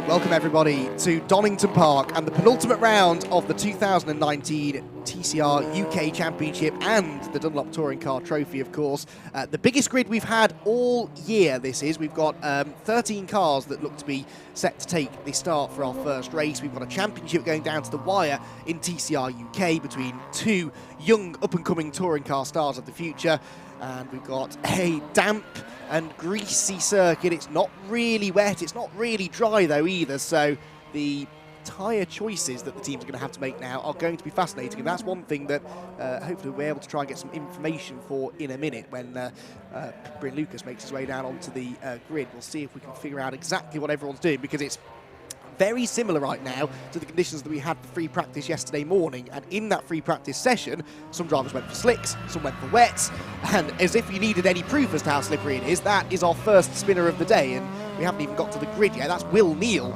Welcome everybody to Donington Park and the penultimate round of the 2019 TCR UK Championship and the Dunlop Touring Car Trophy, of course. The biggest grid we've had all year, this is. We've got 13 cars that look to be set to take the start for our first race. We've got a championship going down to the wire in TCR UK between two young up-and-coming touring car stars of the future. And we've got a damp and greasy circuit. It's not really wet, it's not really dry though either, so the tyre choices that the teams are going to have to make now are going to be fascinating, and that's one thing that hopefully we'll be able to try and get some information for in a minute when Bryn Lucas makes his way down onto the grid. We'll see if we can figure out exactly what everyone's doing, because it's very similar right now to the conditions that we had for free practice yesterday morning. And in that free practice session, some drivers went for slicks, some went for wets, and as if you needed any proof as to how slippery it is, that is our first spinner of the day, and we haven't even got to the grid yet. That's Will Neal,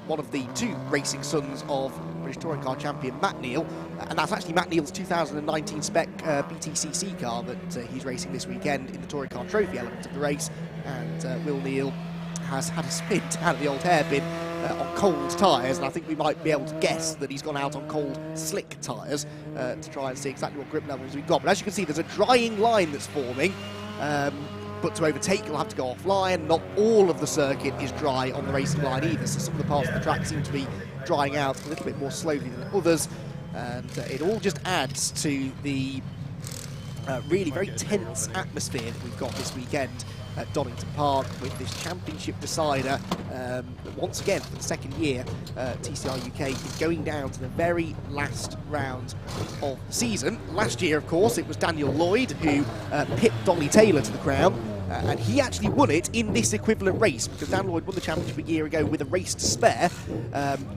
one of the two racing sons of British Touring Car champion Matt Neal, and that's actually Matt Neal's 2019 spec BTCC car that he's racing this weekend in the Touring Car Trophy element of the race. And Will Neal has had a spin out of the old hairpin on cold tyres, and I think we might be able to guess that he's gone out on cold slick tyres to try and see exactly what grip levels we've got. But as you can see, there's a drying line that's forming, but to overtake you'll have to go offline. Not all of the circuit is dry on the racing line either, so some of the parts of the track seem to be drying out a little bit more slowly than others, and it all just adds to the really very tense atmosphere that we've got this weekend at Donington Park with this championship decider. Once again, for the second year, TCR UK is going down to the very last round of the season. Last year, of course, it was Daniel Lloyd who pipped Dolly Taylor to the crown, and he actually won it in this equivalent race, because Dan Lloyd won the championship a year ago with a race to spare.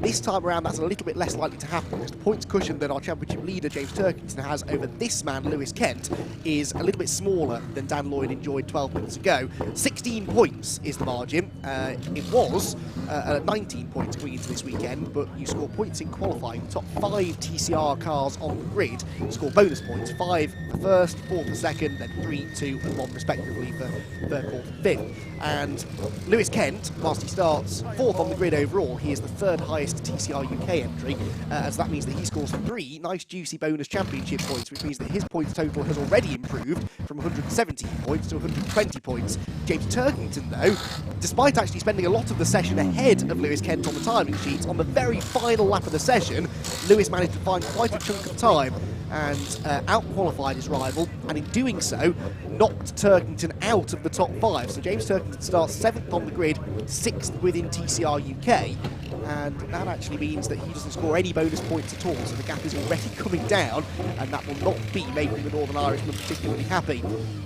This time around, that's a little bit less likely to happen, because the points cushion that our championship leader, James Turkington, has over this man, Lewis Kent, is a little bit smaller than Dan Lloyd enjoyed 12 minutes ago. 16 points is the margin. It was 19 points going into this weekend, but you score points in qualifying. The top 5 TCR cars on the grid score bonus points: 5 for first, 4 for second, then 3, 2 and 1 respectively for third, fourth and fifth. And Lewis Kent, whilst he starts 4th on the grid overall, he is the 3rd highest TCR UK entry, as that means that he scores 3 nice juicy bonus championship points, which means that his points total has already improved from 117 points to 120 points. James Turkington, though, despite actually spending a lot of the session ahead of Lewis Kent on the timing sheets, on the very final lap of the session, Lewis managed to find quite a chunk of time and out-qualified his rival, and in doing so, knocked Turkington out of the top 5. So James Turkington starts 7th on the grid, 6th within TCR UK, and that actually means that he doesn't score any bonus points at all, so the gap is already coming down, and that will not be making the Northern Irishman particularly happy.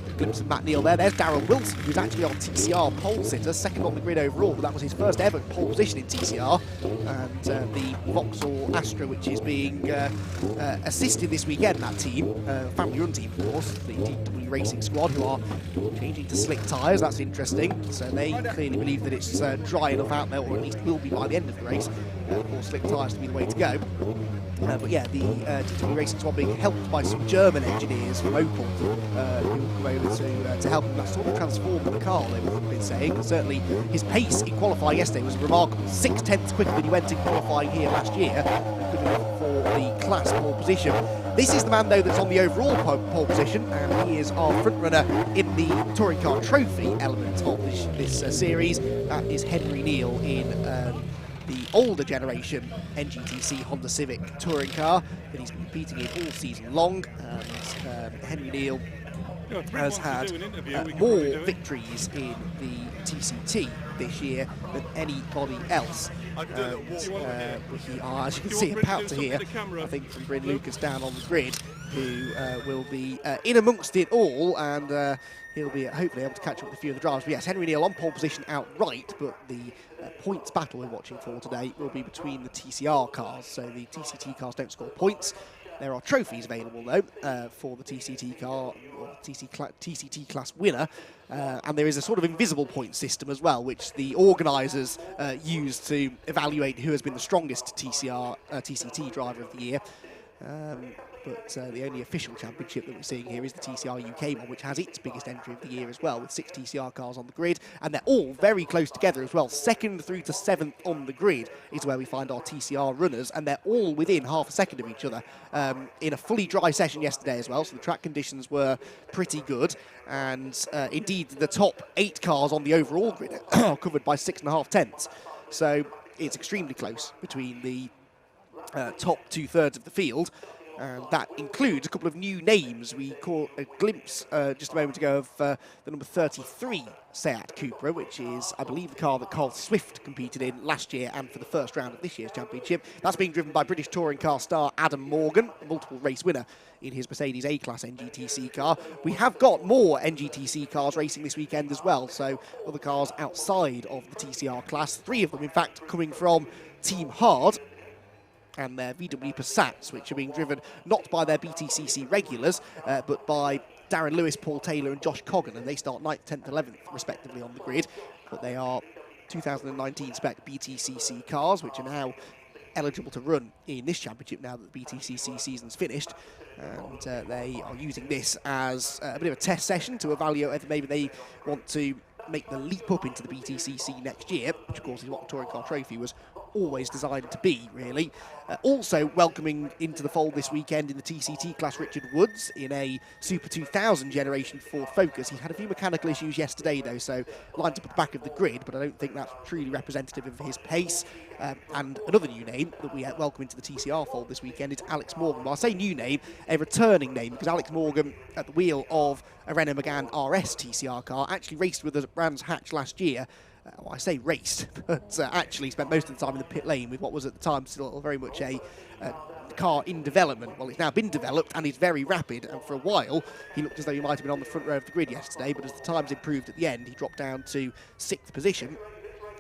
A glimpse of Matt Neal there. There's Darryl Wilson, who's actually our TCR pole sitter, 2nd on the grid overall, but that was his first ever pole position in TCR, and the Vauxhall Astra, which is being assisted this weekend, that team, family-run team, of course, the DW Racing Squad, who are changing to slick tyres. That's interesting. So they clearly believe that it's dry enough out there, or at least will be by the end of the race, for slick tyres to be the way to go. But yeah, the DW Racing Squad being helped by some German engineers from Opel, who will come over to help him. That sort of transformed the car, they've been saying. And certainly his pace in qualifying yesterday was remarkable. 6/10 quicker than he went in qualifying here last year. Good enough for the class pole position. This is the man, though, that's on the overall pole position, and he is our front-runner in the Touring Car Trophy element of this series. That is Henry Neal in the older generation NGTC Honda Civic touring car that he's been competing in all season long. And Henry Neal has had more victories in the TCT this year than anybody else. We are, as you can see, about to hear, I think, from Bryn Lucas down on the grid, who will be in amongst it all, and he'll be hopefully able to catch up with a few of the drivers. But yes, Henry Neal on pole position outright, but the points battle we're watching for today will be between the TCR cars. So the TCT cars don't score points. There are trophies available, though, for the TCT car, or TCT class winner, and there is a sort of invisible point system as well, which the organisers use to evaluate who has been the strongest TCT driver of the year. But the only official championship that we're seeing here is the TCR UK one, which has its biggest entry of the year as well, with 6 TCR cars on the grid, and they're all very close together as well. 2nd through to 7th on the grid is where we find our TCR runners, and they're all within half a second of each other in a fully dry session yesterday as well, so the track conditions were pretty good, and indeed the top 8 cars on the overall grid are covered by 6.5 tenths. So it's extremely close between the top 2/3 of the field. And that includes a couple of new names. We caught a glimpse just a moment ago of the number 33 Seat Cupra, which is, I believe, the car that Carl Swift competed in last year and for the first round of this year's championship. That's being driven by British touring car star Adam Morgan, a multiple race winner in his Mercedes A-Class NGTC car. We have got more NGTC cars racing this weekend as well, so other cars outside of the TCR class. 3 of them, in fact, coming from Team Hard, and their VW Passats, which are being driven not by their BTCC regulars, but by Darren Lewis, Paul Taylor and Josh Coggan, and they start 9th, 10th, 11th, respectively, on the grid. But they are 2019 spec BTCC cars, which are now eligible to run in this championship now that the BTCC season's finished. And they are using this as a bit of a test session to evaluate whether maybe they want to make the leap up into the BTCC next year, which of course is what the Touring Car Trophy was always designed to be, really. Also welcoming into the fold this weekend in the TCT class, Richard Woods in a Super 2000 Generation 4 Focus. He had a few mechanical issues yesterday, though, so lined up at the back of the grid, but I don't think that's truly representative of his pace. And another new name that we welcome into the TCR fold this weekend is Alex Morgan. Well, I say new name, a returning name, because Alex Morgan, at the wheel of a Renault Megane RS TCR car, actually raced with us at Brands Hatch last year. Well, I say raced, but actually spent most of the time in the pit lane with what was at the time still very much a car in development. Well, it's now been developed and is very rapid, and for a while he looked as though he might have been on the front row of the grid yesterday, but as the times improved at the end, he dropped down to 6th position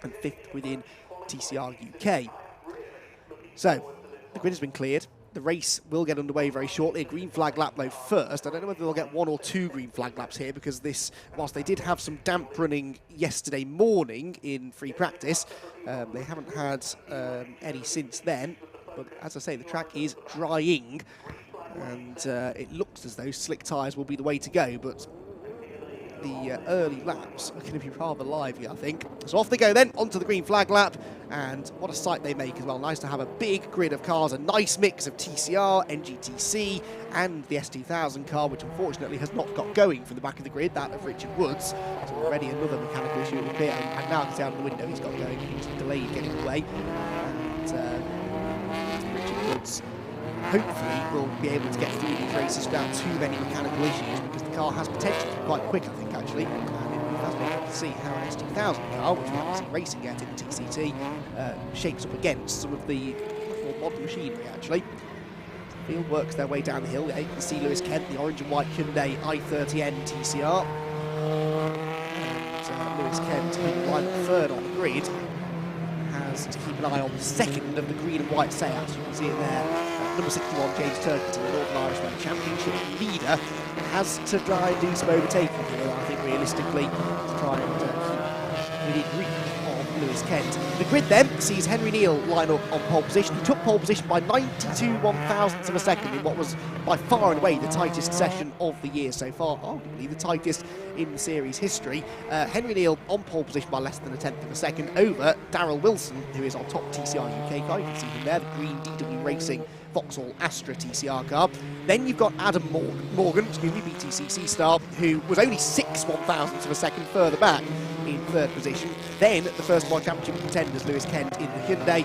and 5th within TCR UK. So, the grid has been cleared. The race will get underway very shortly. A green flag lap though first. I don't know whether they'll get 1 or 2 green flag laps here, because this, whilst they did have some damp running yesterday morning in free practice, they haven't had any since then. But as I say, the track is drying, and it looks as though slick tyres will be the way to go, but the early laps are going to be rather lively, I think. So off they go then, onto the green flag lap, and what a sight they make as well. Nice to have a big grid of cars, a nice mix of TCR, NGTC, and the S2000 car, which unfortunately has not got going from the back of the grid, that of Richard Woods. So already another mechanical issue with it, and now it's out of the window, he's got going, he's delayed getting away. And Richard Woods hopefully will be able to get through these races without too many mechanical issues, because the car has potential to be quite quick, I think, actually. And it will be fascinating to see how an S2000 car, which we haven't seen racing yet in the TCT, shapes up against some of the more modern machinery, actually. The field works their way down the hill. You can see Lewis Kent, the orange and white Hyundai i30N TCR. And Lewis Kent, who will line up 3rd on the grid, has to keep an eye on the 2nd of the green and white Seat. You can see it there. Number 61, James Turkington, the Northern Irish Rally Championship leader, has to try and do some overtaking here, I think, realistically, to try and keep within reach of Lewis Kent. The grid then sees Henry Neal line up on pole position. He took pole position by 92 1,000ths of a second in what was by far and away the tightest session of the year so far, arguably the tightest in the series history. Henry Neal on pole position by less than 1/10 of a second over Darrell Wilson, who is on top TCR UK car. You can see him there, the green DW Racing Vauxhall Astra TCR car. Then you've got Adam Morgan, BTCC star, who was only 6 1,000ths of a second further back in 3rd position. Then the first World Championship contenders, Lewis Kent in the Hyundai.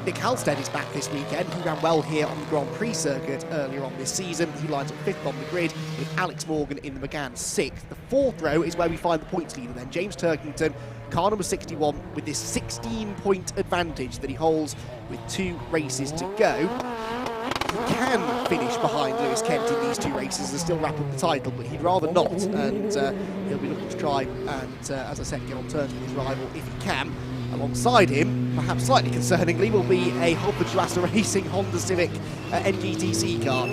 Nick Halstead is back this weekend. He ran well here on the Grand Prix circuit earlier on this season. He lines up 5th on the grid with Alex Morgan in the Megane 6th. The 4th row is where we find the points leader then, James Turkington, car number 61, with this 16-point advantage that he holds with 2 races to go. He can finish behind Lewis Kent in these 2 races and still wrap up the title, but he'd rather not, and he'll be looking to try and, as I said, get on terms with his rival if he can. Alongside him, perhaps slightly concerningly, will be a Hopper Juasa Racing Honda Civic NGTC car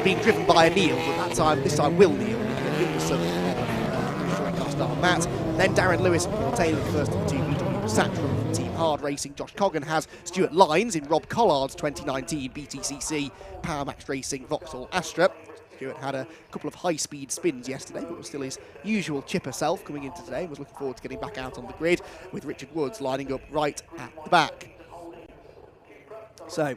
being driven by a Neil, but this time Will Neil, the son of Touring Car star Matt. Then Darren Lewis and Paul Taylor, the first of the 2 VW Passat from Team Hard Racing. Josh Coggan has Stuart Lyons in Rob Collard's 2019 BTCC Power Max Racing Vauxhall Astra. Stuart had a couple of high-speed spins yesterday, but was still his usual chipper self coming into today and was looking forward to getting back out on the grid, with Richard Woods lining up right at the back. So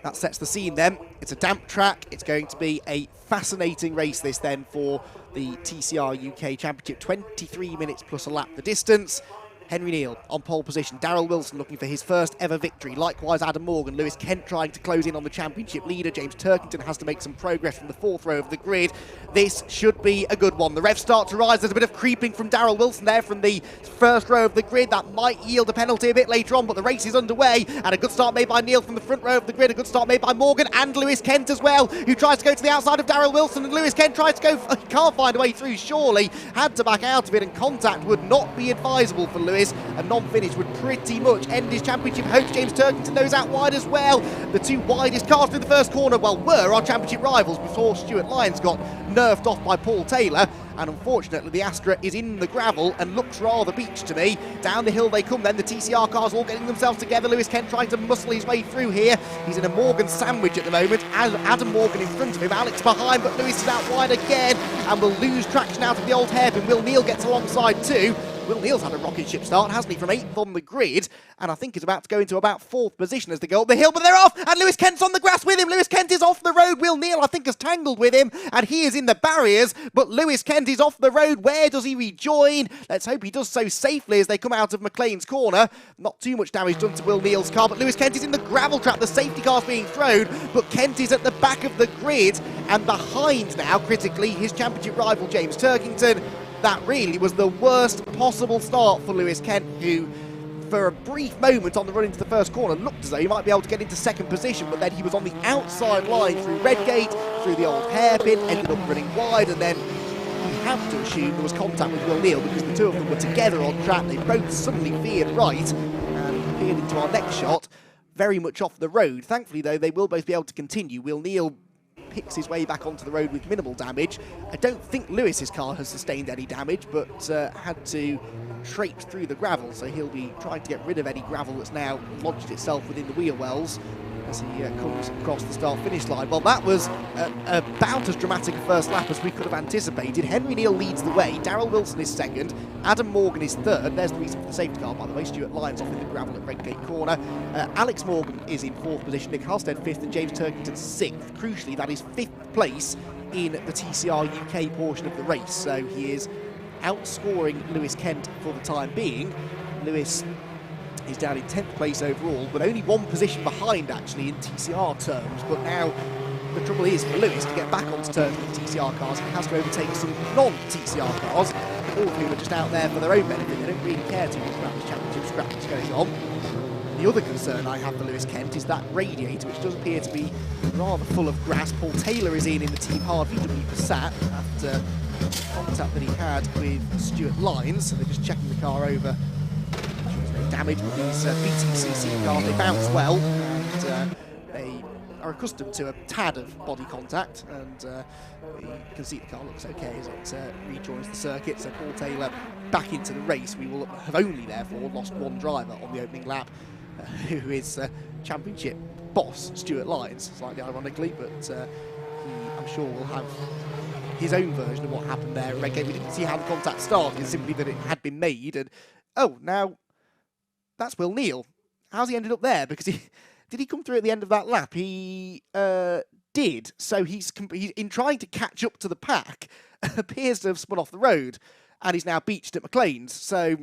that sets the scene then. It's a damp track. It's going to be a fascinating race this then for the TCR UK Championship. 23 minutes plus a lap the distance. Henry Neal on pole position. Darrell Wilson looking for his first ever victory. Likewise, Adam Morgan. Lewis Kent trying to close in on the championship leader. James Turkington has to make some progress from the 4th row of the grid. This should be a good one. The revs start to rise. There's a bit of creeping from Darrell Wilson there from the 1st row of the grid. That might yield a penalty a bit later on, but the race is underway. And a good start made by Neal from the front row of the grid. A good start made by Morgan and Lewis Kent as well, who tries to go to the outside of Darrell Wilson. And Lewis Kent tries to go, he can't find a way through, surely. Had to back out of it, and contact would not be advisable for Lewis. A non-finish would pretty much end his championship hopes. James Turkington knows out wide as well. The 2 widest cars through the first corner, well, were our championship rivals before Stuart Lyons got nerfed off by Paul Taylor. And unfortunately, the Astra is in the gravel and looks rather beached to me. Down the hill they come then, the TCR cars all getting themselves together. Lewis Kent trying to muscle his way through here. He's in a Morgan sandwich at the moment. Adam Morgan in front of him, Alex behind, but Lewis is out wide again and will lose traction out of the old hairpin. Will Neal gets alongside too. Will Neal's had a rocket ship start, hasn't he, from 8th on the grid, and I think he's about to go into about 4th position as they go up the hill, but they're off, and Lewis Kent's on the grass with him. Lewis Kent is off the road. Will Neal, I think, has tangled with him, and he is in the barriers, but Lewis Kent is off the road. Where does he rejoin? Let's hope he does so safely as they come out of McLean's corner. Not too much damage done to Will Neal's car, but Lewis Kent is in the gravel trap. The safety car's being thrown, but Kent is at the back of the grid, and behind now, critically, his championship rival, James Turkington. That really was the worst possible start for Lewis Kent, who, for a brief moment on the run into the first corner, looked as though he might be able to get into 2nd position, but then he was on the outside line through Redgate, through the old hairpin, ended up running wide, and then we have to assume there was contact with Will Neal because the 2 of them were together on track. They both suddenly veered right and veered into our next shot, very much off the road. Thankfully, though, they will both be able to continue. Will Neal picks his way back onto the road with minimal damage. I don't think Lewis's car has sustained any damage, but had to traipse through the gravel, so he'll be trying to get rid of any gravel that's now lodged itself within the wheel wells as he comes across the start-finish line. Well, that was about as dramatic a first lap as we could have anticipated. Henry Neal leads the way, Darrell Wilson is 2nd, Adam Morgan is 3rd. There's the reason for the safety car, by the way. Stuart Lyons off in the gravel at Redgate corner. Alex Morgan is in 4th position, Nick Halstead 5th, and James Turkington 6th. Crucially, that is 5th place in the TCR UK portion of the race, so he is outscoring Lewis Kent for the time being. Lewis is down in 10th place overall, but only 1 position behind actually in TCR terms. But now the trouble is for Lewis to get back onto terms with the TCR cars. He has to overtake some non-TCR cars, all of whom are just out there for their own benefit. They don't really care too much about this championship scrap that's going on. The other concern I have for Lewis Kent is that radiator, which does appear to be rather full of grass. Paul Taylor is in the Team Hard VW Passat after contact that he had with Stuart Lyons, so they're just checking the car over. Damage with these BTCC cars. They bounce well, and they are accustomed to a tad of body contact, and you can see the car looks okay as it rejoins the circuit. So Paul Taylor back into the race. We will have only therefore lost 1 driver on the opening lap, who is championship boss Stuart Lyons, slightly ironically, but he, I'm sure, will have his own version of what happened there at Redgate. We didn't see how the contact started, simply that it had been made, and oh, now that's Will Neal. How's he ended up there? Because did he come through at the end of that lap? He did. So he's in trying to catch up to the pack, appears to have spun off the road, and he's now beached at McLean's. So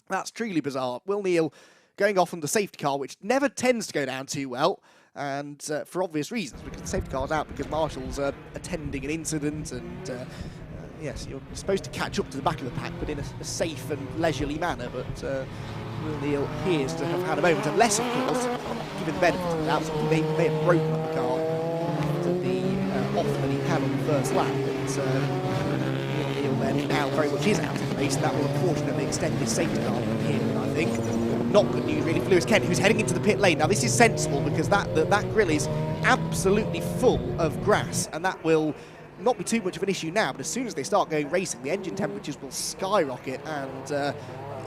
that's truly bizarre. Will Neal going off on the safety car, which never tends to go down too well, and for obvious reasons, because the safety car's out because marshals are attending an incident, and yes, you're supposed to catch up to the back of the pack, but in a safe and leisurely manner. But Will Neal appears to have had a moment, unless, of course, given the benefit of the doubt, they may have broken up the car after the off that he had on the first lap. But Will Neal then now very much is out of the race, and that will unfortunately extend his safety car from here, I think. Not good news really for Lewis Kent, who's heading into the pit lane. Now this is sensible because that grill is absolutely full of grass, and that will not be too much of an issue now, but as soon as they start going racing, the engine temperatures will skyrocket, and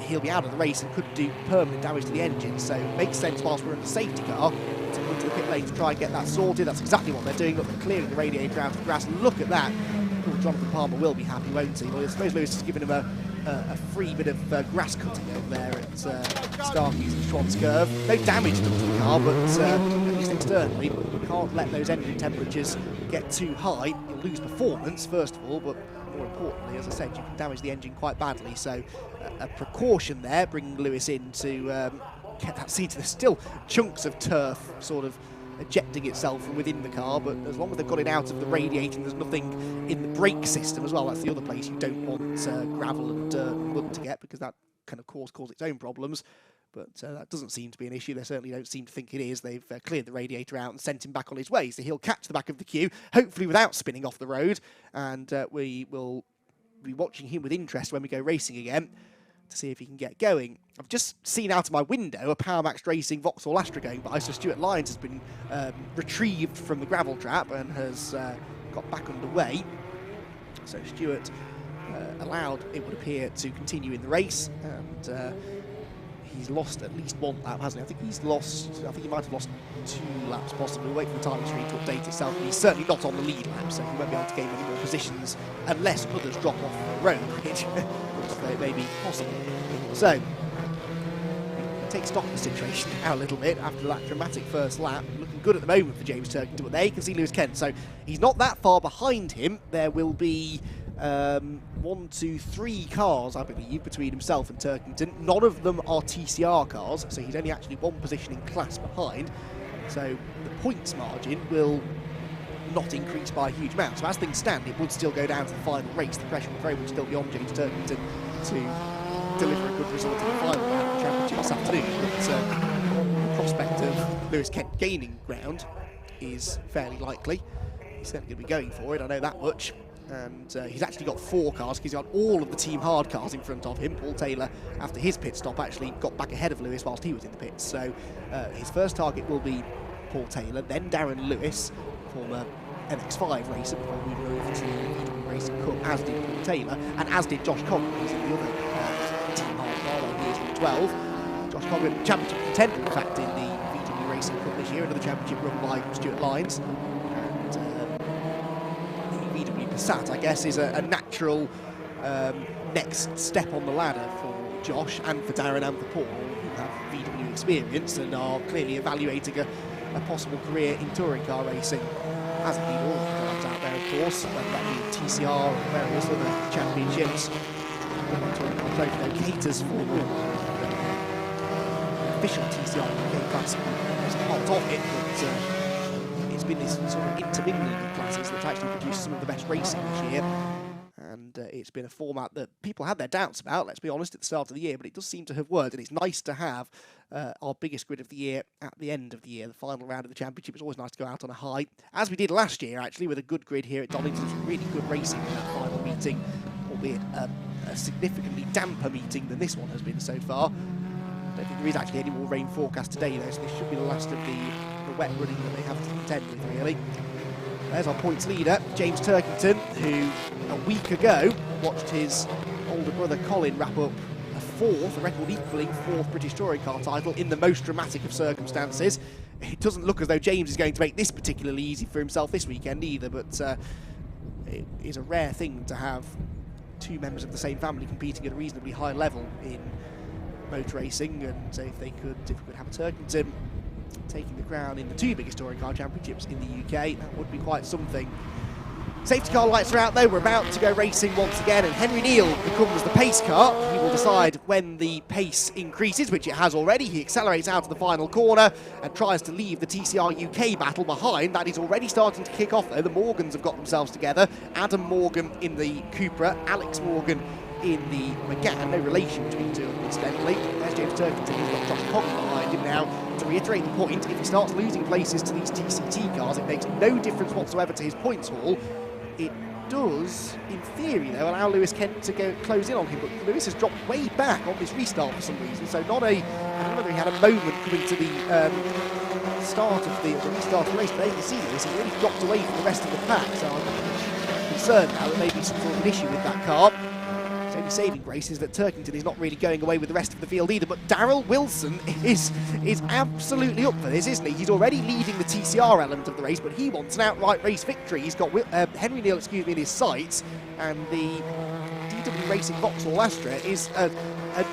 he'll be out of the race and could do permanent damage to the engine. So it makes sense whilst we're in the safety car to come to the pit lane to try and get that sorted. That's exactly what they're doing. Look, they're clearing the radiator out of the grass. Look at that. Oh, Jonathan Palmer will be happy, won't he? Well, I suppose Lewis has given him a free bit of grass cutting over there at Starkey's and Schwann's Curve. No damage done to the car, but at least externally, you can't let those engine temperatures get too high. You'll lose performance, first of all, but more importantly, as I said, you can damage the engine quite badly. So a precaution there, bringing Lewis in to get that seat. There's still chunks of turf sort of ejecting itself from within the car, but as long as they've got it out of the radiator and there's nothing in the brake system as well, that's the other place you don't want gravel and dirt and mud to get, because that can of course cause its own problems. But that doesn't seem to be an issue. They certainly don't seem to think it is. They've cleared the radiator out and sent him back on his way, so he'll catch the back of the queue, hopefully without spinning off the road, and we will be watching him with interest when we go racing again to see if he can get going. I've just seen out of my window a Power Max Racing Vauxhall Astra going by, so Stuart Lyons has been retrieved from the gravel trap and has got back underway. So Stuart allowed, it would appear, to continue in the race, and he's lost at least one lap, hasn't he? I think he might have lost 2 laps possibly. We'll wait for the timing screen to update itself, but he's certainly not on the lead lap, so he won't be able to gain any more positions unless others drop off the road, which may be possible. So, take stock of the situation now a little bit after that dramatic first lap. Looking good at the moment for James Turkington, but there you can see Lewis Kent. So he's not that far behind him. There will be 1, 2, 3 cars, I believe, between himself and Turkington. None of them are TCR cars, so he's only actually 1 position in class behind. So the points margin will not increase by a huge amount. So as things stand, it would still go down to the final race. The pressure will very much still be on James Turkington to deliver a good result in the final round of the championship this afternoon. But the prospect of Lewis Kent gaining ground is fairly likely. He's certainly going to be going for it, I know that much. And he's actually got 4 cars, because he's got all of the Team Hard cars in front of him. Paul Taylor, after his pit stop, actually got back ahead of Lewis whilst he was in the pits. So his first target will be Paul Taylor, then Darren Lewis, former MX5 racer, before we were over to the Racing Cup, as did Paul Taylor, and as did Josh Coghlan, who's in the other Team Hard car, while he is in the 12. Josh Coghlan, championship contender, in fact, in the VW Racing Cup this year, another championship run by Stuart Lyons. VW Passat, I guess, is a natural next step on the ladder for Josh and for Darren and for Paul, who have VW experience and are clearly evaluating a possible career in touring car racing, as indeed all of the drivers out there, of course, whether that be TCR or various other championships. Touring car trophy caters for the official TCR UK class. There's a lot of it, but it's been this sort of intermingling of classes that's actually produced some of the best racing this year. And it's been a format that people had their doubts about, let's be honest, at the start of the year, but it does seem to have worked, and it's nice to have our biggest grid of the year at the end of the year, the final round of the championship. It's always nice to go out on a high, as we did last year, actually, with a good grid here at Donington. Some really good racing in that final meeting, albeit a significantly damper meeting than this one has been so far. I don't think there is actually any more rain forecast today, though, so this should be the last of the wet running that they have to contend with, really. There's our points leader, James Turkington, who a week ago watched his older brother Colin wrap up a record-equalling 4th British touring car title in the most dramatic of circumstances. It doesn't look as though James is going to make this particularly easy for himself this weekend either, but it is a rare thing to have 2 members of the same family competing at a reasonably high level in motor racing, and so if we could have Turkington taking the crown in the 2 biggest touring car championships in the UK, that would be quite something. Safety car lights are out though, we're about to go racing once again, and Henry Neal becomes the pace car. He will decide when the pace increases, which it has already. He accelerates out of the final corner and tries to leave the TCR UK battle behind. That is already starting to kick off though. The Morgans have got themselves together. Adam Morgan in the Cupra, Alex Morgan in the McGann, no relation between the 2 of them incidentally. There's James Turkington, who's got Josh Coghlan behind him now. To reiterate the point, if he starts losing places to these TCT cars, it makes no difference whatsoever to his points haul. It does, in theory though, allow Lewis Kent to go close in on him, but Lewis has dropped way back on this restart for some reason, so I don't know whether he had a moment coming to the start of the restart of the race, but there you can see Lewis, he really dropped away from the rest of the pack, so concerned now that maybe some sort of an issue with that car. His only saving grace is that Turkington is not really going away with the rest of the field either, but Daryl Wilson is absolutely up for this, isn't he? He's already leading the TCR element of the race, but he wants an outright race victory. He's got Henry Neal, in his sights, and the DW Racing Vauxhall Astra is a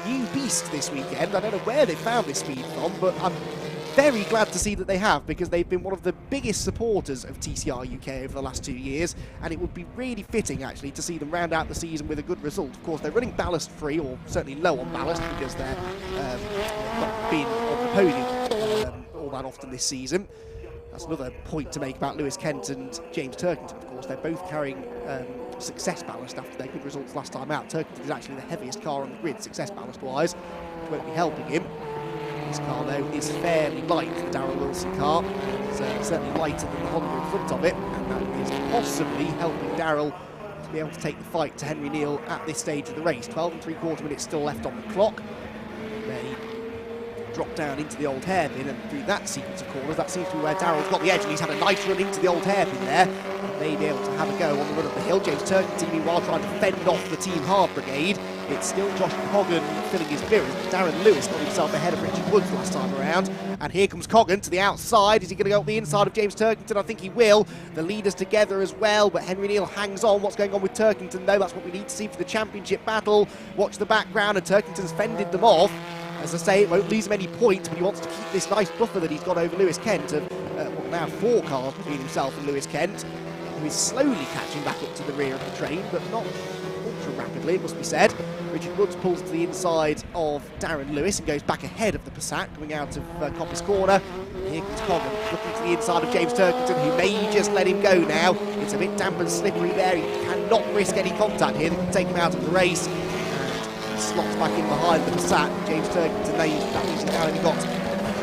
new beast this weekend. I don't know where they found this speed from, but I'm very glad to see that they have, because they've been one of the biggest supporters of TCR UK over the last 2 years, and it would be really fitting actually to see them round out the season with a good result. Of course, they're running ballast free, or certainly low on ballast, because they're not been on the podium all that often this season. That's another point to make about Lewis Kent and James Turkington. Of course, they're both carrying success ballast after their good results last time out. Turkington is actually the heaviest car on the grid, success ballast wise, which won't be helping him. This car, though, is fairly light, the Daryl Wilson car. It's certainly lighter than the Honda in front of it, and that is possibly helping Daryl to be able to take the fight to Henry Neal at this stage of the race. 12 3/4 minutes still left on the clock. They drop down into the old hairpin, and through that sequence of corners, that seems to be where Daryl's got the edge, and he's had a nice run into the old hairpin there. And may be able to have a go on the run up the hill. James Turkington, meanwhile, trying to fend off the Team Hard Brigade. It's still Josh Coggan filling his mirrors, but Darren Lewis got himself ahead of Richard Woods last time around. And here comes Coggan to the outside. Is he going to go up the inside of James Turkington? I think he will. The leaders together as well, but Henry Neal hangs on. What's going on with Turkington, though? That's what we need to see for the championship battle. Watch the background, and Turkington's fended them off. As I say, it won't lose him any points, but he wants to keep this nice buffer that he's got over Lewis Kent of now 4 cars between himself and Lewis Kent, who is slowly catching back up to the rear of the train, but not ultra rapidly, it must be said. Richard Woods pulls to the inside of Darren Lewis and goes back ahead of the Passat, coming out of Coppice Corner. Here comes Coggan, looking to the inside of James Turkington, who may just let him go now. It's a bit damp and slippery there. He cannot risk any contact here that can take him out of the race. Slots back in behind the Passat. James Turkington, that means he's now only got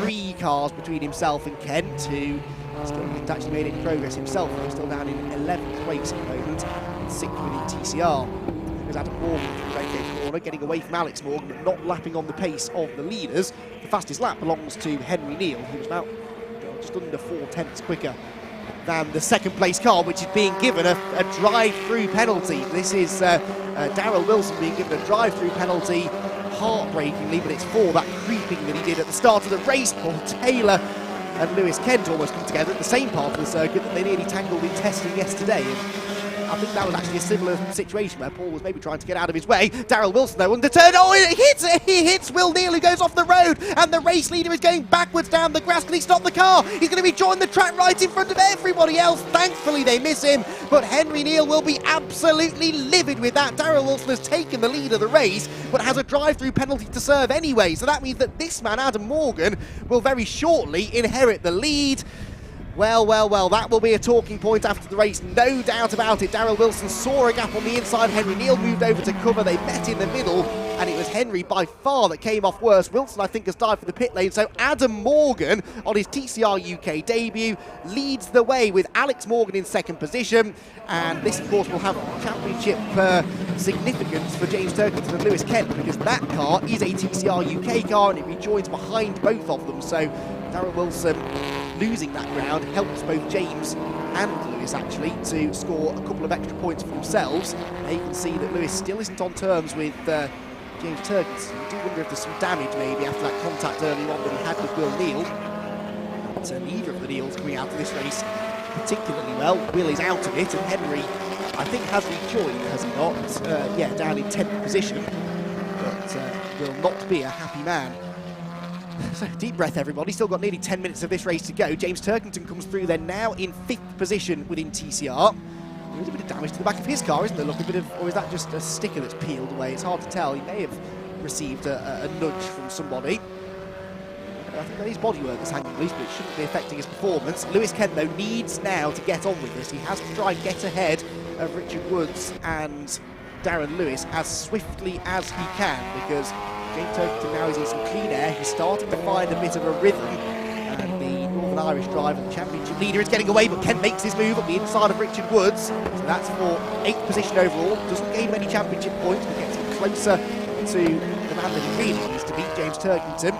3 cars between himself and Kent, who still hasn't actually made any progress himself. He's still down in 11th place at the moment, 6th within TCR. There's Adam Morgan from the Redgate corner, getting away from Alex Morgan, but not lapping on the pace of the leaders. The fastest lap belongs to Henry Neal, who's about just under 4/10 quicker than the second place car, which is being given a drive-through penalty. This is Daryl Wilson being given a drive-through penalty, heartbreakingly, but it's for that creeping that he did at the start of the race. Paul Taylor and Lewis Kent almost come together at the same part of the circuit that they nearly tangled in testing yesterday. And I think that was actually a similar situation where Paul was maybe trying to get out of his way. Daryl Wilson, though, underturned. Oh, he hits Will Neal, who goes off the road, and the race leader is going backwards down the grass. Can he stop the car? He's going to be joining the track right in front of everybody else. Thankfully, they miss him, but Henry Neal will be absolutely livid with that. Daryl Wilson has taken the lead of the race, but has a drive-through penalty to serve anyway, so that means that this man, Adam Morgan, will very shortly inherit the lead. Well, that will be a talking point after the race, no doubt about it. Daryl Wilson saw a gap on the inside. Henry Neal moved over to cover. They met in the middle, and it was Henry by far that came off worse. Wilson, I think, has died for the pit lane, so Adam Morgan, on his TCR UK debut, leads the way with Alex Morgan in second position. And this, of course, will have championship significance for James Turkington and Lewis Kent, because that car is a TCR UK car, and it rejoins behind both of them. So Daryl Wilson losing that ground helps both James and Lewis actually to score a couple of extra points for themselves. Now you can see that Lewis still isn't on terms with James Turkington. I do wonder if there's some damage maybe after that contact early on that he had with Will Neal. But neither of the Neals coming out of this race particularly well. Will is out of it, and Henry, I think, has rejoined, has he not? Yeah, down in 10th position, but will not be a happy man. So, deep breath, everybody. Still got nearly 10 minutes of this race to go. James Turkington comes through there now in 5th position within TCR. There is a bit of damage to the back of his car, isn't there? Look, a bit of, or is that just a sticker that's peeled away? It's hard to tell. He may have received a nudge from somebody. I think that is bodywork that's hanging loose, but it shouldn't be affecting his performance. Lewis Kent, though, needs now to get on with this. He has to try and get ahead of Richard Woods and Darren Lewis as swiftly as he can, because James Turkington now is in some clean air. He's starting to find a bit of a rhythm, and the Northern Irish driver, the championship leader, is getting away, but Kent makes his move up the inside of Richard Woods. So that's for 8th position overall. Doesn't gain many championship points, but gets him closer to the man that he really needs to beat, James Turkington,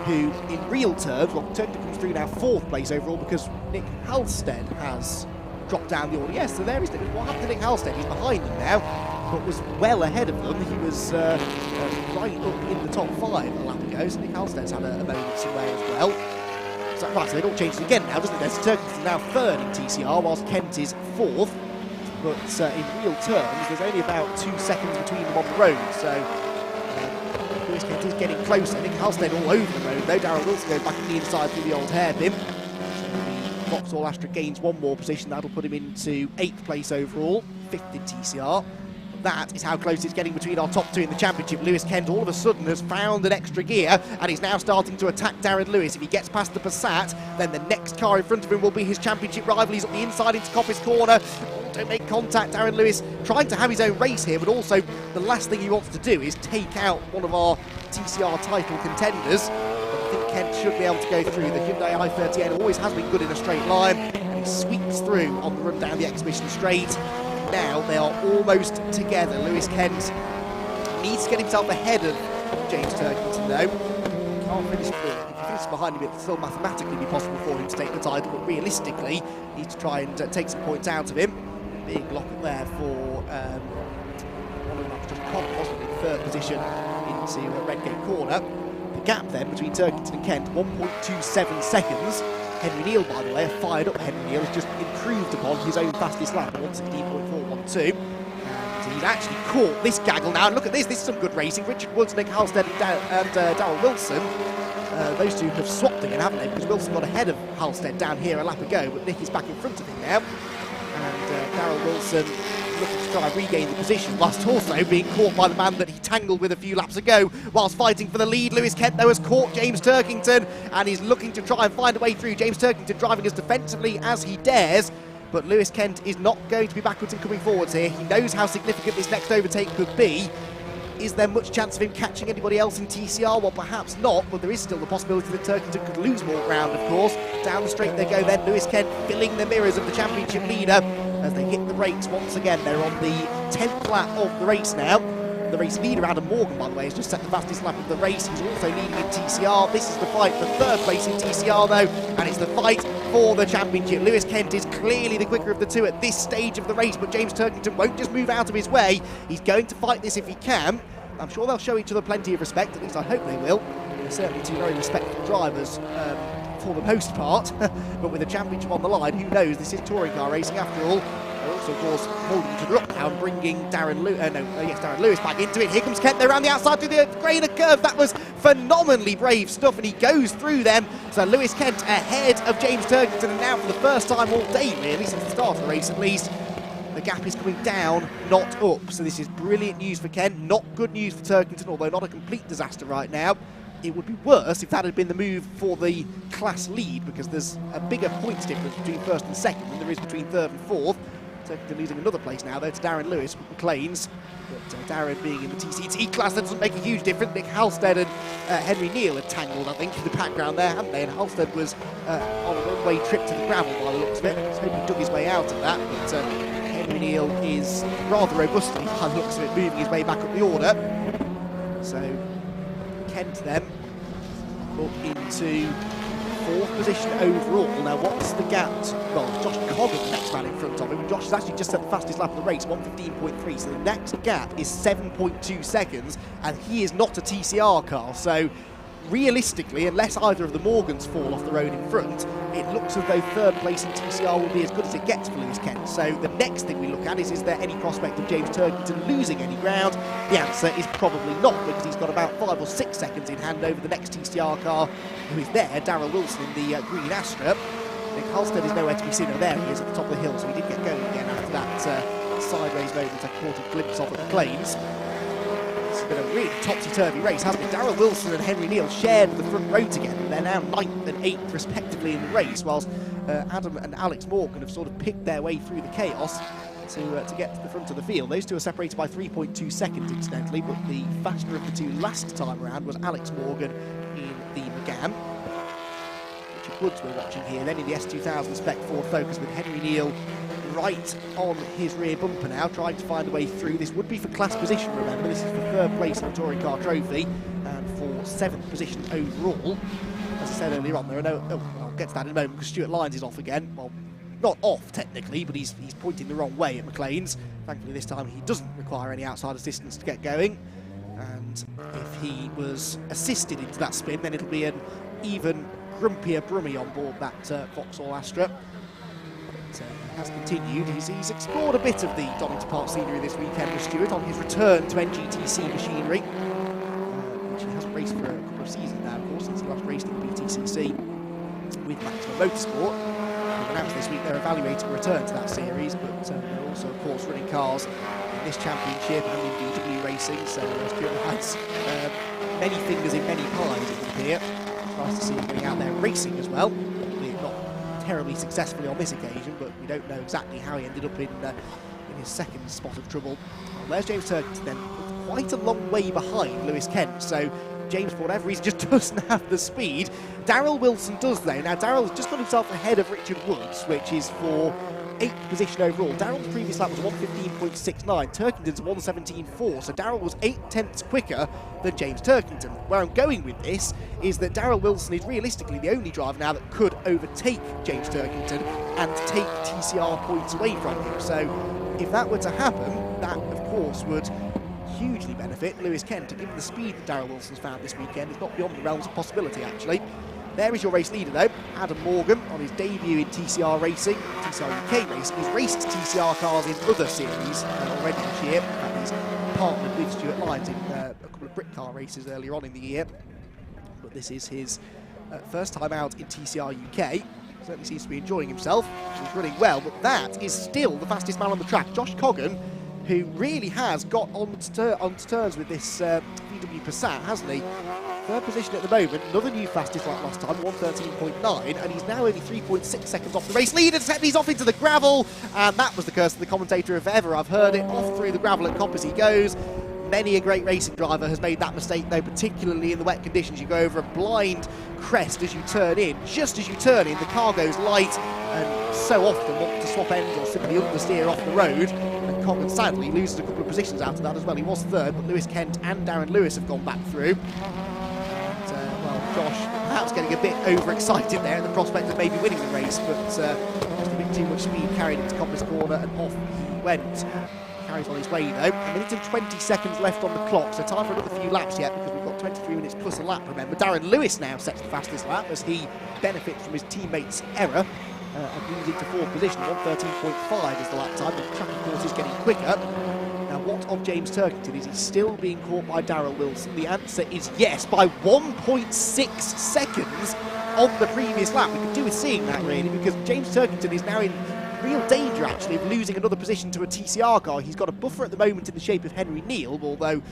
who, in real terms, well, Turkington comes through now 4th place overall because Nick Halstead has drop down the order. Yes, so there is what happened to Nick Halstead. He's behind them now, but was well ahead of them. He was right up in the top 5 a lap ago, so Nick Halstead's had a moment somewhere as well. So, right, so it all changes again now, doesn't it? There's Turkington now 3rd in TCR, whilst Kent is 4th. But in real terms, there's only about 2 seconds between them on the road, so Lewis Kent is getting closer. Nick Halstead all over the road, though. Darren Wilson goes back on the inside through the old hairpin. So the Vauxhall Astra gains 1 more position. That'll put him into 8th place overall, 5th in TCR. That is how close it's getting between our top 2 in the championship. Lewis Kent all of a sudden has found an extra gear and is now starting to attack Darren Lewis. If he gets past the Passat, then the next car in front of him will be his championship rival. He's on the inside into Coppice Corner. Don't make contact. Darren Lewis trying to have his own race here, but also the last thing he wants to do is take out one of our TCR title contenders. I think Kent should be able to go through. The Hyundai i30N always has been good in a straight line, and he sweeps through on the run down the exhibition straight. Now they are almost together. Lewis Kent needs to get himself ahead of James Turkington, though. Can't finish through. If he finishes behind him, it'll still mathematically be possible for him to take the title, but realistically, he needs to try and take some points out of him. Big lock-up there for one of them, just Cobb, wasn't it, in 3rd position into Redgate Corner. The gap then between Turkington and Kent, 1.27 seconds. Henry Neal, by the way, a fired-up Henry Neal, has just improved upon his own fastest lap, 1:16.412. And he's actually caught this gaggle now. And look at this, this is some good racing. Richard Woods, Nick Halstead and Darryl Wilson. Those 2 have swapped again, haven't they? Because Wilson got ahead of Halstead down here a lap ago, but Nick is back in front of him now. And Darryl Wilson looking to try and regain the position, whilst also being caught by the man that he tangled with a few laps ago whilst fighting for the lead. Lewis Kent, though, has caught James Turkington and is looking to try and find a way through. James Turkington driving as defensively as he dares, but Lewis Kent is not going to be backwards and coming forwards here. He knows how significant this next overtake could be. Is there much chance of him catching anybody else in TCR? Well, perhaps not, but there is still the possibility that Turkington could lose more ground, of course. Down the straight they go then, Lewis Kent filling the mirrors of the championship leader as they hit the brakes once again. They're on the 10th lap of the race now. The race leader, Adam Morgan, by the way, has just set the fastest lap of the race. He's also leading in TCR. This is the fight for 3rd place in TCR, though, and it's the fight for the championship. Lewis Kent is clearly the quicker of the 2 at this stage of the race, but James Turkington won't just move out of his way. He's going to fight this if he can. I'm sure they'll show each other plenty of respect, at least I hope they will. They're certainly 2 very respectful drivers for the most part, but with a championship on the line, who knows? This is touring car racing after all. They're also, of course, holding to the up now and bringing Darren Lewis back into it. Here comes Kent, they're around the outside through the grainer curve. That was phenomenally brave stuff, and he goes through them. So Lewis Kent ahead of James Turkington, and now for the first time all day, really, since the start of the race at least, the gap is coming down, not up. So this is brilliant news for Kent, not good news for Turkington, although not a complete disaster right now. It would be worse if that had been the move for the class lead, because there's a bigger points difference between 1st and 2nd than there is between 3rd and 4th. Turkington losing another place now, there to Darren Lewis with McLean's. But Darren being in the TCT class, that doesn't make a huge difference. Nick Halstead and Henry Neal had tangled, I think, in the background there, hadn't they? And Halstead was on a one-way trip to the gravel by the looks of it. I was hoping he dug his way out of that, but Henry Neal is rather robustly, by the looks of it, moving his way back up the order. So Kent then up into 4th position overall. Now what's the gap? Well, Josh Coggan, the next man in front of him. Josh has actually just set the fastest lap of the race, 1:15.3. So the next gap is 7.2 seconds, and he is not a TCR car. So realistically, unless either of the Morgans fall off the road in front, it looks as though 3rd place in TCR will be as good as it gets for Lewis Kent. So the next thing we look at is there any prospect of James Turkington losing any ground? The answer is probably not, because he's got about 5 or 6 seconds in hand over the next TCR car who is there, Darryl Wilson in the green Astra. Nick Halstead is nowhere to be seen. Oh, there he is at the top of the hill, so he did get going again after that sideways moment I caught a glimpse of at the Plains. It's been a really topsy-turvy race, hasn't it? Darryl Wilson and Henry Neal shared the front row together. They're now 9th and 8th respectively in the race, whilst Adam and Alex Morgan have sort of picked their way through the chaos to get to the front of the field. Those 2 are separated by 3.2 seconds, incidentally, but the faster of the 2 last time around was Alex Morgan in the McGann. Richard Woods we're watching here, then in the S2000 Spec Ford Focus with Henry Neal right on his rear bumper now, trying to find a way through. This would be for class position, remember. This is for 3rd place in the Touring Car Trophy and for 7th position overall. As I said earlier on, there are no... Oh, I'll get to that in a moment because Stuart Lyons is off again. Well, not off technically, but he's pointing the wrong way at McLean's. Thankfully this time he doesn't require any outside assistance to get going, and if he was assisted into that spin, then it'll be an even grumpier Brummy on board that Vauxhall Astra. But he has continued. He's explored a bit of the Donington Park scenery this weekend with Stewart on his return to NGTC machinery, which he hasn't raced for a couple of seasons now, of course, since he last raced in the BTCC with Maximum Motorsport. They've announced this week they're evaluating a return to that series, but they're also, of course, running cars in this championship and in VW racing, so Stewart has many fingers in many pies, it would appear. Nice to see him going out there racing as well, albeit not terribly successfully on this occasion, but we don't know exactly how he ended up in his second spot of trouble. Well, there's James Turkington then, quite a long way behind Lewis Kent, so James, for whatever reason, just doesn't have the speed. Darryl Wilson does, though. Now, Darryl's just got himself ahead of Richard Woods, which is for 8th position overall. Darryl's previous lap was 1:15.69, Turkington's 1:17.4, so Darryl was 8/10 quicker than James Turkington. Where I'm going with this is that Darryl Wilson is realistically the only driver now that could overtake James Turkington and take TCR points away from him. So if that were to happen, that, of course, would hugely benefit Lewis Kent. To given the speed that Darryl Wilson's found this weekend, it's not beyond the realms of possibility, actually. There is your race leader, though, Adam Morgan, on his debut in TCR racing, TCR UK racing. He's raced TCR cars in other series already this year. In fact, he's partnered with Stuart Lyons in a couple of Brit car races earlier on in the year. But this is his first time out in TCR UK. Certainly seems to be enjoying himself. He's running well, but that is still the fastest man on the track. Josh Coggan, who really has got on terms with this VW Passat, hasn't he? Third position at the moment, another new fastest like last time, 1:13.9, and he's now only 3.6 seconds off the race lead, and he's off into the gravel, and that was the curse of the commentator if ever I've heard it. Off through the gravel at Coppice he goes. Many a great racing driver has made that mistake, though, particularly in the wet conditions. You go over a blind crest as you turn in. Just as you turn in, the car goes light, and so often want to swap ends or simply understeer off the road. And Coggan sadly loses a couple of positions out of that as well. He was third, but Lewis Kent and Darren Lewis have gone back through. And, well, Josh perhaps getting a bit overexcited there in the prospect of maybe winning the race, but just a bit too much speed carried into Coppice corner, and off he went. Carries on his way though. 1 minute and 20 seconds left on the clock, so time for another few laps yet, because we've got 23 minutes plus a lap, remember. Darren Lewis now sets the fastest lap as he benefits from his teammates' error and moves into fourth position. 1:13.5 is the lap time. The track, of course, is getting quicker. Now, what of James Turkington? Is he still being caught by Darryl Wilson? The answer is yes, by 1.6 seconds on the previous lap. We could do with seeing that, really, because James Turkington is now in real danger, actually, of losing another position to a TCR car. He's got a buffer at the moment in the shape of Henry Neal, although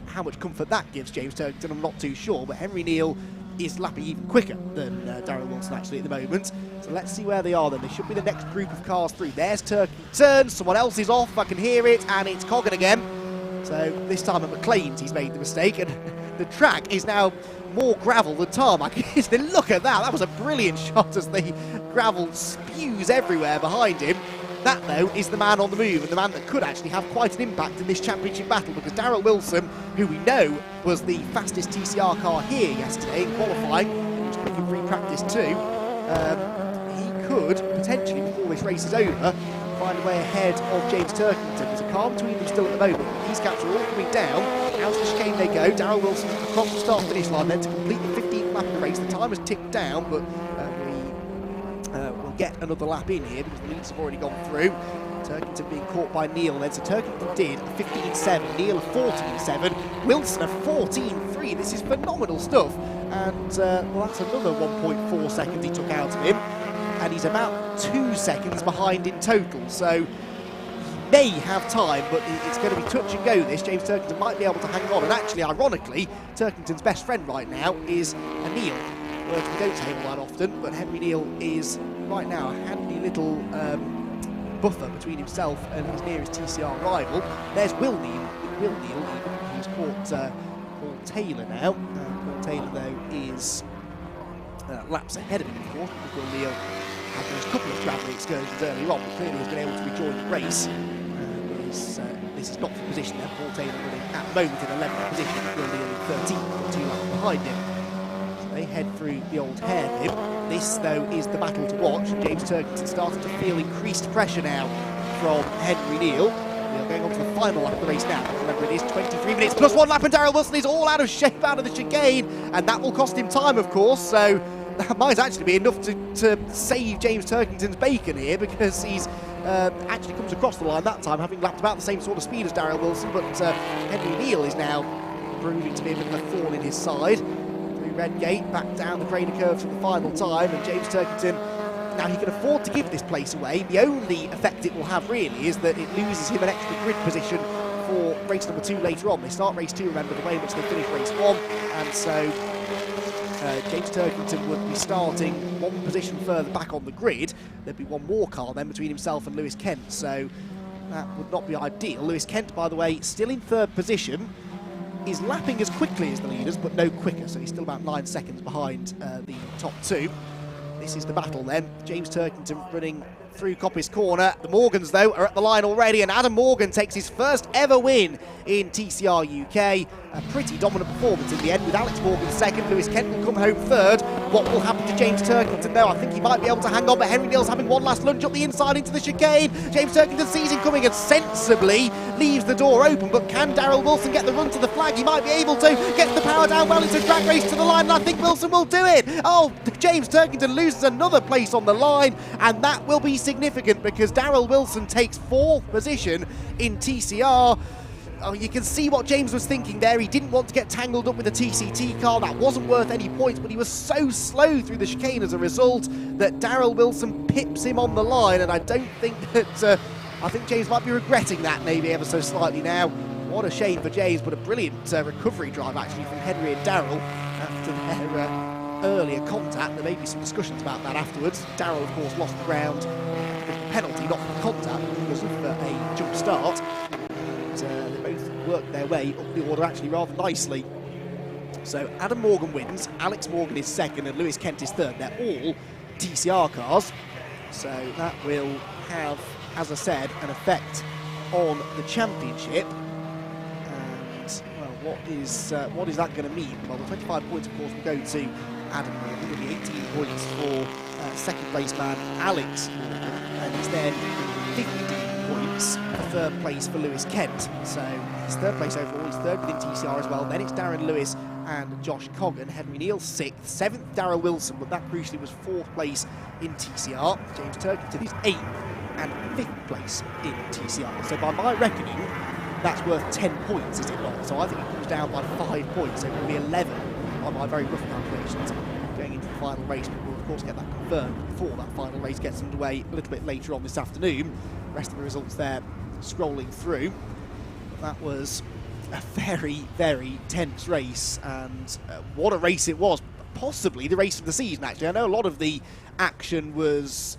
how much comfort that gives James Turkington, I'm not too sure. But Henry Neal is lapping even quicker than Darryl Wilson, actually, at the moment. So let's see where they are, then. They should be the next group of cars through. There's Turkington. Someone else is off. I can hear it, and it's Coggan again. So this time at McLean's, he's made the mistake, and the track is now more gravel than tarmac. Look at that. That was a brilliant shot as the gravel spews everywhere behind him. That, though, is the man on the move, and the man that could actually have quite an impact in this championship battle, because Darryl Wilson, who we know was the fastest TCR car here yesterday in qualifying, he was quick in free practice too, he could potentially, before this race is over, find a way ahead of James Turkington. There's a car between them still at the moment. These gaps are all coming down. Out of the chicane they go. Darryl Wilson across the start-finish line then to complete the 15th lap of the race. The time has ticked down, but we'll get another lap in here because the leads have already gone through. Turkington being caught by Neal then. So Turkington did a 15.7, Neal a 14.7, Wilson a 14.3. This is phenomenal stuff. And, well, that's another 1.4 seconds he took out of him. And he's about 2 seconds behind in total. So he may have time, but it's going to be touch and go this. James Turkington might be able to hang on. And actually, ironically, Turkington's best friend right now is a Neal. Words we don't say all that often, but Henry Neal is right now a handy little buffer between himself and his nearest TCR rival. There's Will Neal, who's caught Paul Taylor now. Paul Taylor, though, is laps ahead of him, of course, because Will Neal had those couple of travelling excursions earlier on, but clearly has been able to rejoin the race. This is not for position there. Paul Taylor running at the moment in 11th position, Will Neal in 13th, 2 laps behind him. So they head through the old hairpin. This, though, is the battle to watch. James Turkington starting to feel increased pressure now from Henry Neal. We are going on to the final lap of the race now. Remember, it is 23 minutes plus 1 lap, and Daryl Wilson is all out of shape out of the chicane, and that will cost him time, of course, so that might actually be enough to save James Turkington's bacon here, because he's actually comes across the line that time, having lapped about the same sort of speed as Daryl Wilson, but Henry Neal is now proving to be a bit of a thorn in his side. Through Redgate, back down the Craner curve for the final time, and James Turkington, now he can afford to give this place away. The only effect it will have really is that it loses him an extra grid position for race number 2 later on. They start race 2, remember, the way in which they finish race 1, and so James Turkington would be starting 1 position further back on the grid. There'd be 1 more car then between himself and Lewis Kent, so that would not be ideal. Lewis Kent, by the way, still in 3rd position. He's lapping as quickly as the leaders, but no quicker, so he's still about 9 seconds behind the top 2. This is the battle then. James Turkington running through Coppice Corner. The Morgans, though, are at the line already, and Adam Morgan takes his first ever win in TCR UK. A pretty dominant performance in the end, with Alex Morgan second. Lewis Kent will come home third. What will happen to James Turkington now? I think he might be able to hang on, but Henry Neal's having one last lunge up the inside into the chicane. James Turkington sees him coming and sensibly leaves the door open, but can Daryl Wilson get the run to the flag? He might be able to get the power down well into drag race to the line, and I think Wilson will do it. Oh, James Turkington loses another place on the line, and that will be significant because Daryl Wilson takes 4th position in TCR. Oh, you can see what James was thinking there. He didn't want to get tangled up with a TCT car. That wasn't worth any points, but he was so slow through the chicane as a result that Daryl Wilson pips him on the line, and I don't think that... I think James might be regretting that maybe ever so slightly now. What a shame for James, but a brilliant recovery drive actually from Henry and Daryl after their earlier contact. There may be some discussions about that afterwards. Daryl, of course, lost the ground with the penalty, not for contact, because of a jump start. They both worked their way up the order actually rather nicely. So Adam Morgan wins, Alex Morgan is second, and Lewis Kent is third. They're all TCR cars, so that will have, as I said, an effect on the championship. And well, what is that going to mean? Well, the 25 points, of course, will go to Adam Morgan. It'll be 18 points for second place man Alex Morgan, and it's then 15 points for 3rd place for Lewis Kent. So he's 3rd place overall. He's 3rd within TCR as well. Then it's Darren Lewis and Josh Coggan. Henry Neal 6th, 7th Daryl Wilson, but that crucially was 4th place in TCR. James Turkington is 8th and 5th place in TCR. So by my reckoning, that's worth 10 points, is it not? So I think it comes down by 5 points, so it will be 11 by my very rough calculations going into the final race. But we'll of course get that confirmed before that final race gets underway a little bit later on this afternoon. The rest of the results there scrolling through. But that was a very, very tense race, and what a race it was. Possibly the race of the season, actually. I know a lot of the action was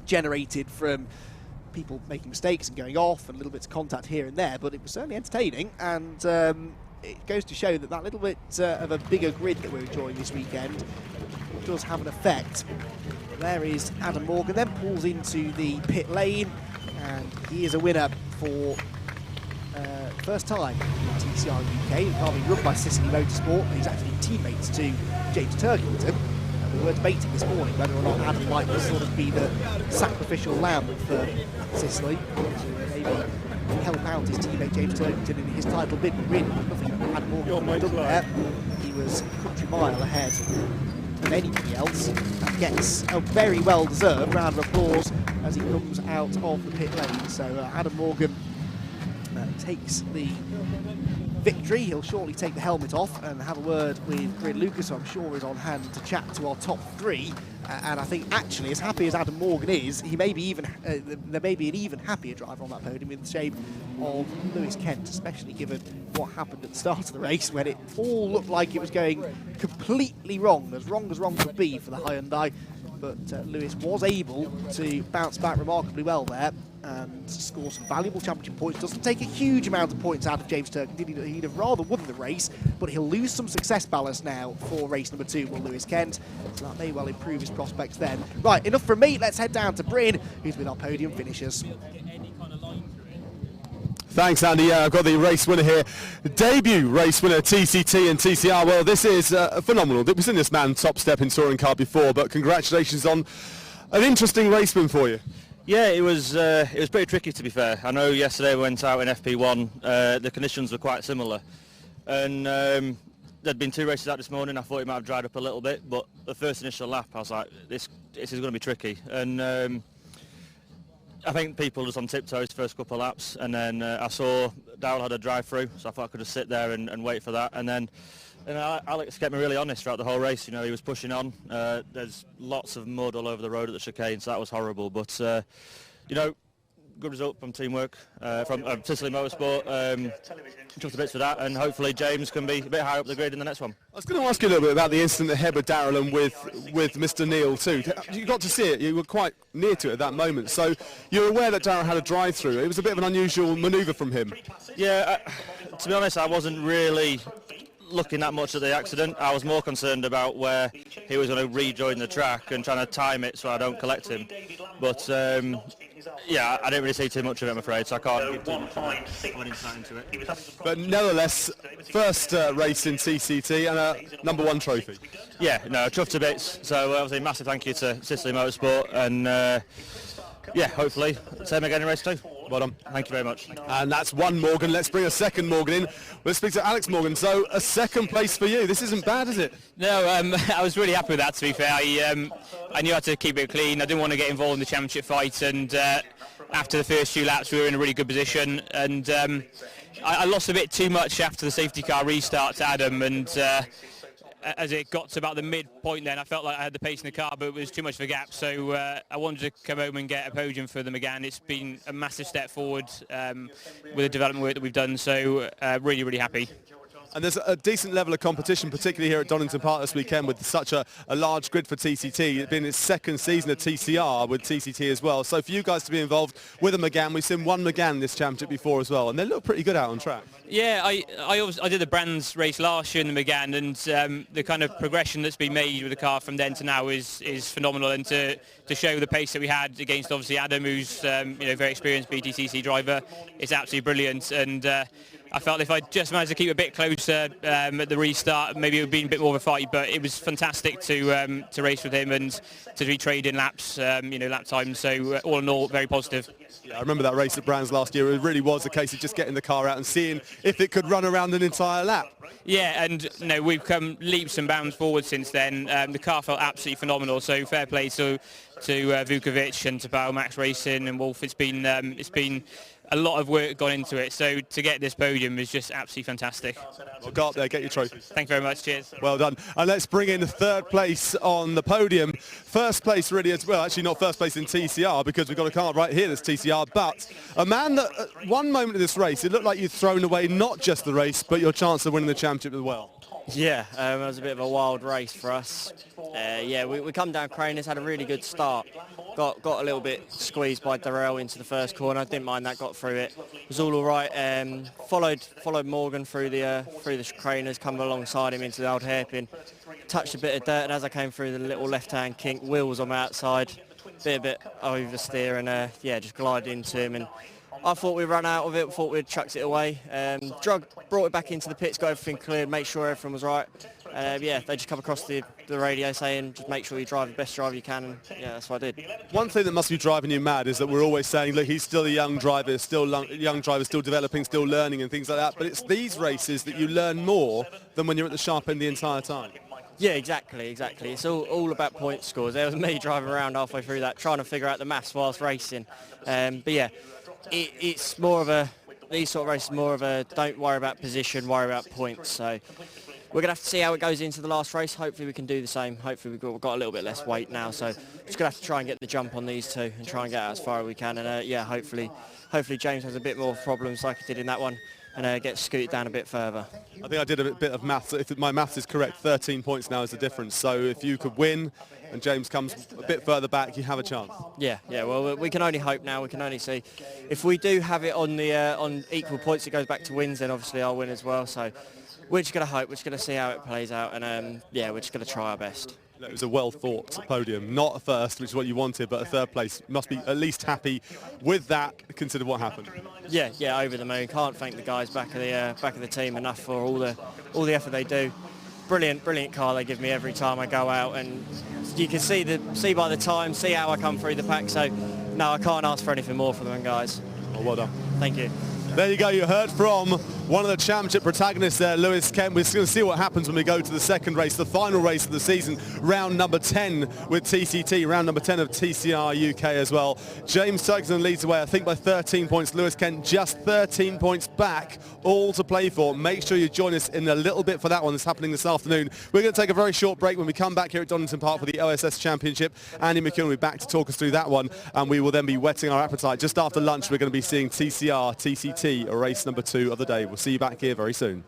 generated from people making mistakes and going off and little bits of contact here and there, but it was certainly entertaining, and it goes to show that that little bit of a bigger grid that we're enjoying this weekend does have an effect. There is Adam Morgan, then pulls into the pit lane, and he is a winner for first time in TCR UK. The car being run by Sicily Motorsport, and he's actually teammates to James Turkington. We were debating this morning whether or not Adam might sort of be the sacrificial lamb for Sicily, to maybe help out his teammate James Turkington in his title bid, but really nothing Adam Morgan could have done there. He was a country mile ahead of anybody else, and gets a very well-deserved round of applause as he comes out of the pit lane. So Adam Morgan takes the victory. He'll shortly take the helmet off and have a word with Bryn Lucas, who I'm sure is on hand to chat to our top 3. And I think actually, as happy as Adam Morgan is, he may be even there may be an even happier driver on that podium in the shape of Lewis Kent, especially given what happened at the start of the race when it all looked like it was going completely wrong as wrong could be for the Hyundai. But Lewis was able to bounce back remarkably well there and score some valuable championship points. Doesn't take a huge amount of points out of James Turkington. He'd have rather won the race, but he'll lose some success ballast now for race number 2 with Lewis Kent. So that may well improve his prospects then. Right, enough from me. Let's head down to Bryn, who's with our podium finishers. Thanks, Andy. Yeah, I've got the race winner here. Debut race winner, TCT and TCR. Well, this is phenomenal. We've seen this man top step in touring car before, but congratulations on an interesting race win for you. Yeah, it was pretty tricky, to be fair. I know yesterday we went out in FP1. The conditions were quite similar, and there'd been 2 races out this morning. I thought it might have dried up a little bit, but the first initial lap, I was like, this is going to be tricky. And I think people was on tiptoes first couple of laps, and then I saw Dowell had a drive-through, so I thought I could just sit there and wait for that. And then Alex kept me really honest throughout the whole race. You know, he was pushing on. There's lots of mud all over the road at the chicane, so that was horrible. But you know, good result from teamwork from Sicily Motorsport. Just a bit for that, and hopefully James can be a bit higher up the grid in the next one. I was going to ask you a little bit about the incident ahead with Darrell and with Mr. Neil too. You got to see it. You were quite near to it at that moment. So you're aware that Darrell had a drive-through. It was a bit of an unusual manoeuvre from him. Yeah, to be honest, I wasn't really looking that much at the accident. I was more concerned about where he was going to rejoin the track and trying to time it so I don't collect him. But yeah, I didn't really see too much of it, I'm afraid, so I can't give too much of insight into it. But nevertheless, first race in TCT and a #1 trophy. Yeah, no, chuffed to bits. So obviously massive thank you to Sicily Motorsport, and yeah, hopefully same again in race 2. Well done. Thank you very much. And that's one Morgan. Let's bring a second Morgan in. Let's speak to Alex Morgan. So a second place for you. This isn't bad, is it? No, I was really happy with that, to be fair. I knew how to keep it clean. I didn't want to get involved in the championship fight, and after the first few laps we were in a really good position, and I lost a bit too much after the safety car restart to Adam, and as it got to about the midpoint then I felt like I had the pace in the car, but it was too much of a gap, so I wanted to come home and get a podium for them again. It's been a massive step forward with the development work that we've done, so really, really happy. And there's a decent level of competition, particularly here at Donington Park this weekend with such a large grid for TCT. It's been its second season of TCR with TCT as well. So for you guys to be involved with a McGann, we've seen one McGann this championship before as well, and they look pretty good out on track. Yeah, I did the Brands race last year in the McGann, and the kind of progression that's been made with the car from then to now is phenomenal, and to show the pace that we had against obviously Adam, who's very experienced BTCC driver, it's absolutely brilliant. And I felt if I just managed to keep a bit closer at the restart, maybe it would have been a bit more of a fight, but it was fantastic to race with him and to be trading laps, lap times. So all in all, very positive. Yeah, I remember that race at Brands last year. It really was a case of just getting the car out and seeing if it could run around an entire lap. Yeah, and we've come leaps and bounds forward since then. The car felt absolutely phenomenal. So fair play to Vukovic and to Bao Max Racing and Wolf. It's been a lot of work gone into it, so to get this podium is just absolutely fantastic. Well, go up there, get your trophy. Thank you very much, cheers. Well done. And let's bring in third place on the podium. First place really as well, actually not first place in TCR because we've got a car right here that's TCR, but a man that at one moment of this race, it looked like you'd thrown away not just the race, but your chance of winning the championship as well. Yeah, it was a bit of a wild race for us. Yeah, we come down Craners, had a really good start. Got a little bit squeezed by Darrell into the first corner. I didn't mind that, got through it. It was all right. Followed Morgan through the Craners, come alongside him into the old hairpin. Touched a bit of dirt, and as I came through the little left-hand kink, wheels on my outside, a bit oversteer, and yeah, just glided into him. And I thought we'd run out of it, thought we'd chucked it away. Brought it back into the pits, got everything cleared, made sure everything was right. Yeah, they just come across the radio saying, just make sure you drive the best driver you can, and yeah, that's what I did. One thing that must be driving you mad is that we're always saying, look, he's still a young driver, still developing, still learning and things like that, but it's these races that you learn more than when you're at the sharp end the entire time. Yeah, exactly. It's all about point scores. There was me driving around halfway through that, trying to figure out the maths whilst racing. But yeah, it's more of these sort of races, more of a don't worry about position, worry about points. So we're going to have to see how it goes into the last race. Hopefully we can do the same. Hopefully we've got a little bit less weight now. So just going to have to try and get the jump on these two and try and get out as far as we can. And yeah, hopefully James has a bit more problems like he did in that one and get scooted down a bit further. I think I did a bit of maths. If my maths is correct, 13 points now is the difference. So if you could win and James comes a bit further back, you have a chance. Yeah. Well, we can only hope now. We can only see. If we do have it on the on equal points, it goes back to wins. Then obviously I'll win as well. So we're just going to hope. We're just going to see how it plays out, and yeah, we're just going to try our best. It was a well-thought podium, not a first, which is what you wanted, but a third place. Must be at least happy with that, consider what happened. Yeah, over the moon. Can't thank the guys back of the team enough for all the effort they do. Brilliant car they give me every time I go out, and you can see by the time, see how I come through the pack. So no, I can't ask for anything more from them guys. Well done. Thank you. There you go, you heard from one of the championship protagonists there, Lewis Kent. We're going to see what happens when we go to the second race, the final race of the season, round number 10 with TCT, round number 10 of TCR UK as well. James Ferguson leads the way, I think by 13 points. Lewis Kent just 13 points back, all to play for. Make sure you join us in a little bit for that one that's happening this afternoon. We're going to take a very short break. When we come back here at Donington Park for the OSS Championship, Andy McEwan will be back to talk us through that one, and we will then be whetting our appetite. Just after lunch, we're going to be seeing TCR, TCT, race number 2 of the day. We'll see you back here very soon.